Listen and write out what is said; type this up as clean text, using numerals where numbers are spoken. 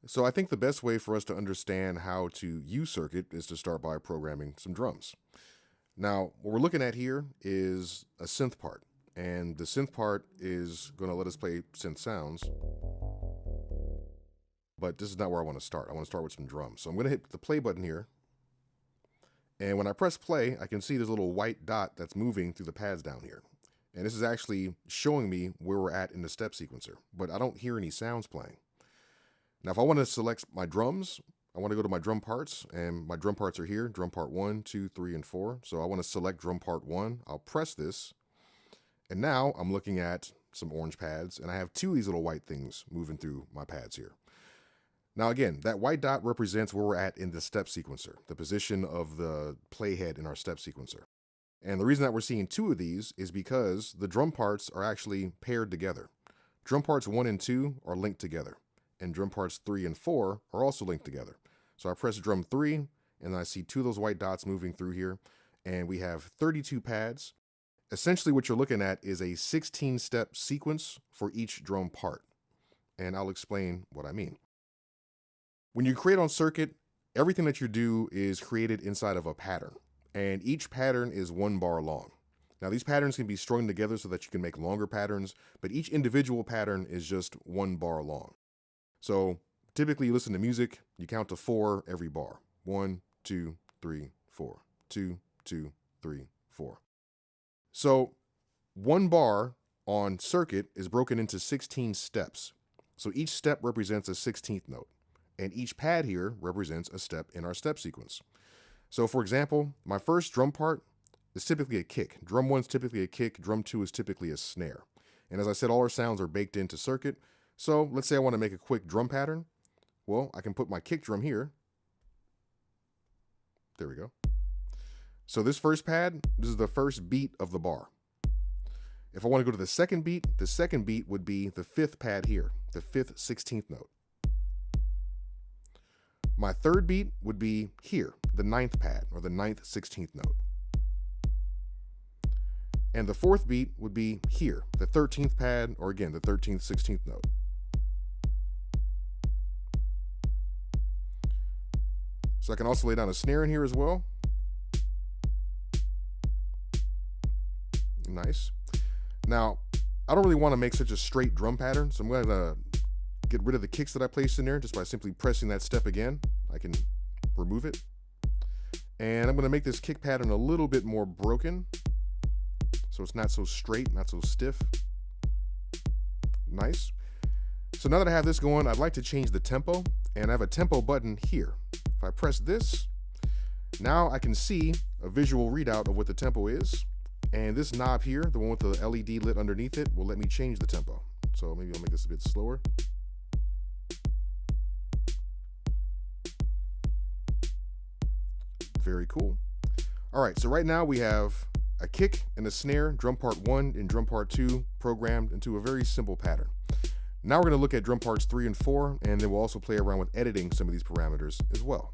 So I think the best way for us to understand how to use Circuit is to start by programming some drums. Now, what we're looking at here is a synth part, and the synth part is going to let us play synth sounds. But this is not where I want to start. I want to start with some drums. So I'm going to hit the play button here. And when I press play, I can see this little white dot that's moving through the pads down here. And this is actually showing me where we're at in the step sequencer, but I don't hear any sounds playing. Now, if I want to select my drums, I want to go to my drum parts, and my drum parts are here, drum part 1, 2, 3, and 4. So I want to select drum part 1. I'll press this, and now I'm looking at some orange pads, and I have two of these little white things moving through my pads here. Now again, that white dot represents where we're at in the step sequencer, the position of the playhead in our step sequencer. And the reason that we're seeing two of these is because the drum parts are actually paired together. Drum parts 1 and 2 are linked together, and drum parts 3 and 4 are also linked together. So I press drum 3, and I see two of those white dots moving through here, and we have 32 pads. Essentially what you're looking at is a 16-step sequence for each drum part, and I'll explain what I mean. When you create on Circuit, everything that you do is created inside of a pattern, and each pattern is 1 bar long. Now these patterns can be strung together so that you can make longer patterns, but each individual pattern is just 1 bar long. So typically you listen to music, you count to 4 every bar. 1, 2, 3, 4. 2, 2, 3, 4. So 1 bar on Circuit is broken into 16 steps. So each step represents a 16th note. And each pad here represents a step in our step sequence. So for example, my first drum part is typically a kick. Drum 1 is typically a kick, drum 2 is typically a snare. And as I said, all our sounds are baked into Circuit. So let's say I want to make a quick drum pattern. Well, I can put my kick drum here. There we go. So this first pad, this is the first beat of the bar. If I want to go to the second beat would be the 5th pad here, the 5th 16th note. My third beat would be here, the 9th pad, or the 9th 16th note. And the 4th beat would be here, the 13th pad, or again, the 13th 16th note. So I can also lay down a snare in here as well. Nice. Now, I don't really want to make such a straight drum pattern, so I'm going to get rid of the kicks that I placed in there just by simply pressing that step again. I can remove it. And I'm going to make this kick pattern a little bit more broken, so it's not so straight, not so stiff. Nice. So now that I have this going, I'd like to change the tempo, and I have a tempo button here. If I press this, now I can see a visual readout of what the tempo is. And this knob here, the one with the LED lit underneath it, will let me change the tempo. So maybe I'll make this a bit slower. Very cool. All right, so right now we have a kick and a snare, drum part 1 and drum part 2 programmed into a very simple pattern. Now we're going to look at drum parts 3 and 4, and then we'll also play around with editing some of these parameters as well.